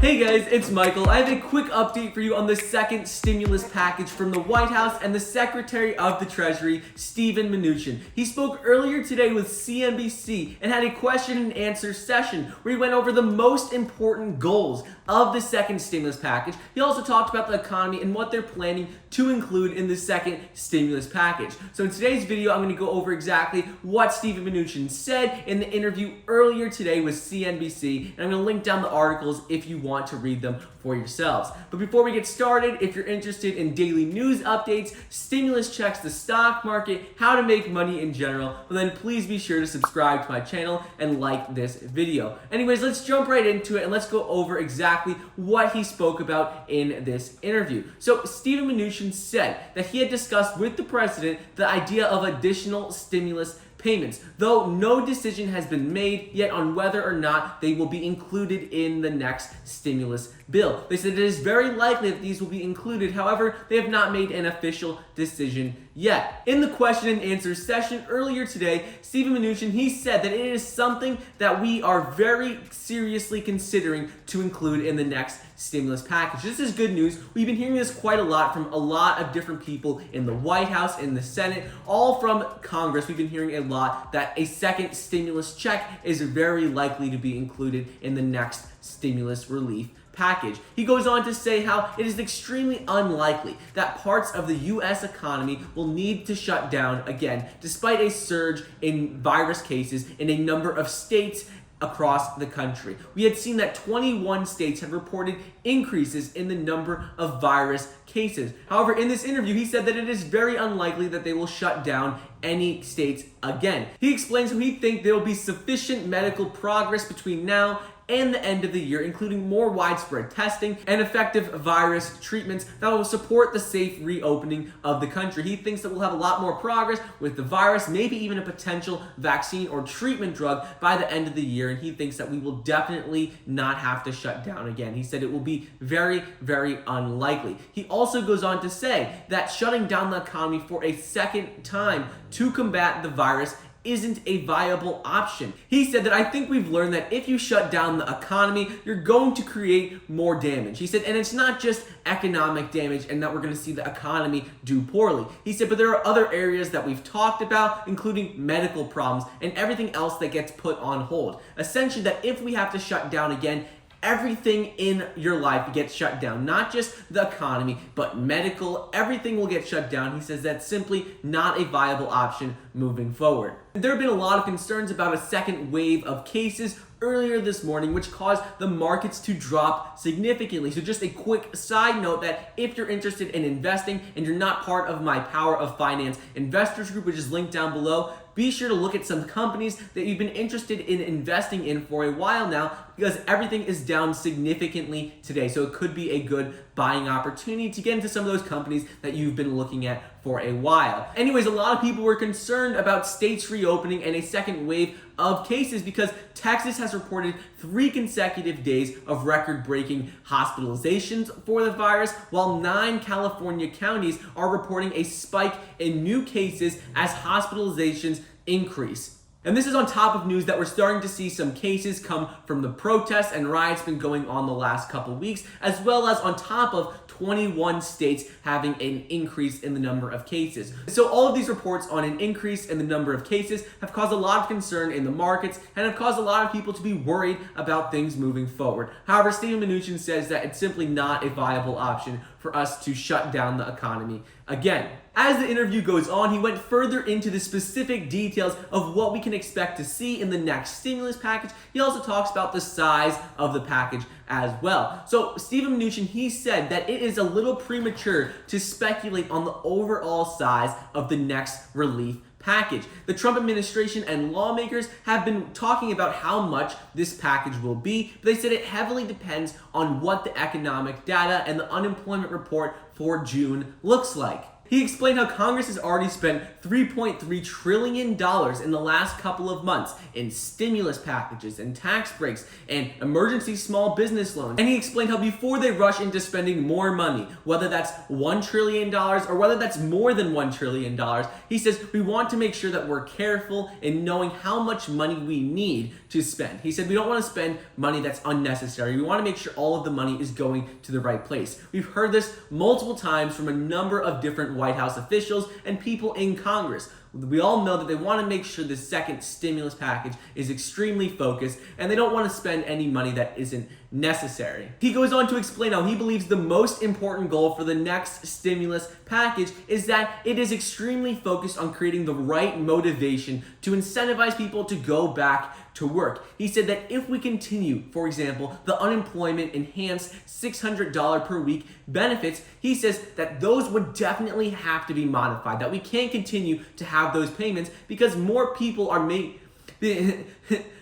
Hey guys, it's Michael. I have a quick update for you on the second stimulus package from the White House and the Secretary of the Treasury, Steven Mnuchin. He spoke earlier today with CNBC and had a question and answer session where he went over the most important goals of the second stimulus package. He also talked about the economy and what they're planning to include in the second stimulus package. So in today's video, I'm going to go over exactly what Steven Mnuchin said in the interview earlier today with CNBC, and I'm going to link down the articles if you want to read them for yourselves. But before we get started, if you're interested in daily news updates, stimulus checks, the stock market, how to make money in general, well then please be sure to subscribe to my channel and like this video. Anyways, let's jump right into it and let's go over exactly what he spoke about in this interview. So Steven Mnuchin said that he had discussed with the president the idea of additional stimulus payments, though no decision has been made yet on whether or not they will be included in the next stimulus bill. They said it is very likely that these will be included, however, they have not made an official decision yet. In the question and answer session earlier today, Steven Mnuchin, he said that it is something that we are very seriously considering to include in the next stimulus package. This is good news. We've been hearing this quite a lot from a lot of different people in the White House, in the Senate, all from Congress. We've been hearing a lot that a second stimulus check is very likely to be included in the next stimulus relief package. He goes on to say how it is extremely unlikely that parts of the U.S. economy will need to shut down again, despite a surge in virus cases in a number of states across the country. We had seen that 21 states had reported increases in the number of virus cases. However, in this interview, he said that it is very unlikely that they will shut down any states again. He explains how he thinks there will be sufficient medical progress between now and the end of the year, including more widespread testing and effective virus treatments that will support the safe reopening of the country. He thinks that we'll have a lot more progress with the virus, maybe even a potential vaccine or treatment drug by the end of the year, and he thinks that we will definitely not have to shut down again. He said it will be very, very unlikely. He also goes on to say that shutting down the economy for a second time to combat the virus isn't a viable option. He said that I think we've learned that if you shut down the economy, you're going to create more damage. He said, and it's not just economic damage and that we're going to see the economy do poorly. He said, but there are other areas that we've talked about, including medical problems and everything else that gets put on hold. Essentially, that if we have to shut down again, everything in your life gets shut down, not just the economy, but medical, everything will get shut down. He says that's simply not a viable option moving forward. There have been a lot of concerns about a second wave of cases earlier this morning, which caused the markets to drop significantly. So just a quick side note that if you're interested in investing and you're not part of my Power of Finance investors group, which is linked down below, be sure to look at some companies that you've been interested in investing in for a while now, because everything is down significantly today. So it could be a good buying opportunity to get into some of those companies that you've been looking at for a while. Anyways, a lot of people were concerned about states reopening and a second wave of cases because Texas has reported 3 consecutive days of record-breaking hospitalizations for the virus, while 9 California counties are reporting a spike in new cases as hospitalizations increase. And this is on top of news that we're starting to see some cases come from the protests and riots been going on the last couple weeks, as well as on top of 21 states having an increase in the number of cases. So all of these reports on an increase in the number of cases have caused a lot of concern in the markets and have caused a lot of people to be worried about things moving forward. However, Steven Mnuchin says that it's simply not a viable option for us to shut down the economy again. As the interview goes on, he went further into the specific details of what we can expect to see in the next stimulus package. He also talks about the size of the package as well. So Steven Mnuchin, he said that it is a little premature to speculate on the overall size of the next relief package. The Trump administration and lawmakers have been talking about how much this package will be, but they said it heavily depends on what the economic data and the unemployment report for June looks like. He explained how Congress has already spent $3.3 trillion in the last couple of months in stimulus packages and tax breaks and emergency small business loans. And he explained how before they rush into spending more money, whether that's $1 trillion or whether that's more than $1 trillion, he says we want to make sure that we're careful in knowing how much money we need to spend. He said we don't want to spend money that's unnecessary. We want to make sure all of the money is going to the right place. We've heard this multiple times from a number of different White House officials and people in Congress. We all know that they want to make sure the second stimulus package is extremely focused and they don't want to spend any money that isn't necessary. He goes on to explain how he believes the most important goal for the next stimulus package is that it is extremely focused on creating the right motivation to incentivize people to go back to work. He said that if we continue, for example, the unemployment enhanced $600 per week benefits, he says that those would definitely have to be modified, that we can't continue to have those payments because more people are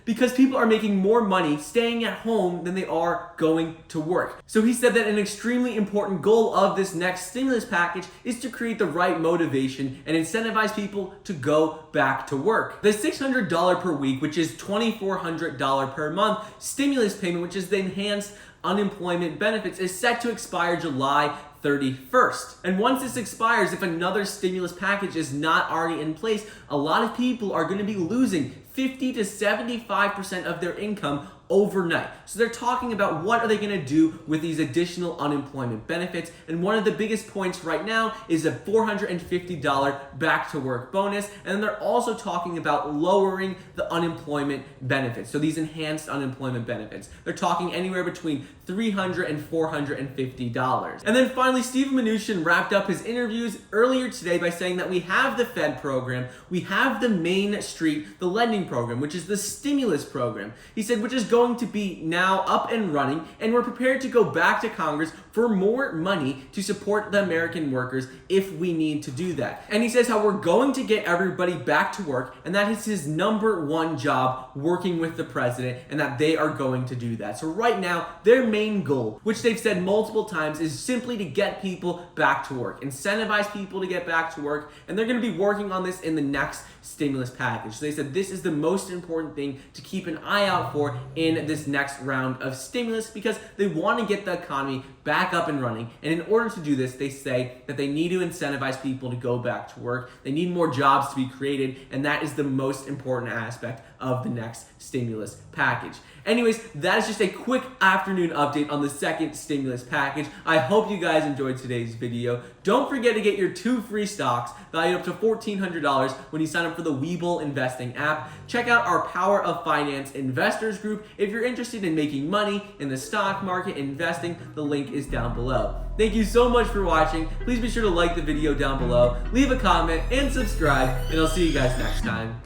because people are making more money staying at home than they are going to work. So he said that an extremely important goal of this next stimulus package is to create the right motivation and incentivize people to go back to work. The $600 per week, which is $2,400 per month stimulus payment, which is the enhanced unemployment benefits, is set to expire July 31st. And once this expires, if another stimulus package is not already in place, a lot of people are going to be losing 50 to 75% of their income overnight. So they're talking about what are they going to do with these additional unemployment benefits, and one of the biggest points right now is a $450 back to work bonus, and then they're also talking about lowering the unemployment benefits. So these enhanced unemployment benefits, they're talking anywhere between $300 and $450. And then finally, Steven Mnuchin wrapped up his interviews earlier today by saying that we have the Fed program, we have the Main Street, the lending program, which is the stimulus program. He said, which is going to be now up and running, and we're prepared to go back to Congress for more money to support the American workers if we need to do that. And he says how we're going to get everybody back to work, and that is his number one job, working with the president, and that they are going to do that. So right now, their main goal, which they've said multiple times, is simply to get people back to work, incentivize people to get back to work, and they're going to be working on this in the next stimulus package. So they said this is the most important thing to keep an eye out for in this next round of stimulus, because they want to get the economy back up and running. And in order to do this, they say that they need to incentivize people to go back to work. They need more jobs to be created, and that is the most important aspect of the next stimulus package. Anyways, that is just a quick afternoon update on the second stimulus package. I hope you guys enjoyed today's video. Don't forget to get your 2 free stocks valued up to $1,400 when you sign up for the Webull investing app. Check out our Power of Finance investors group if you're interested in making money in the stock market investing. The link is down below. Thank you so much for watching. Please be sure to like the video down below, leave a comment, and subscribe, and I'll see you guys next time.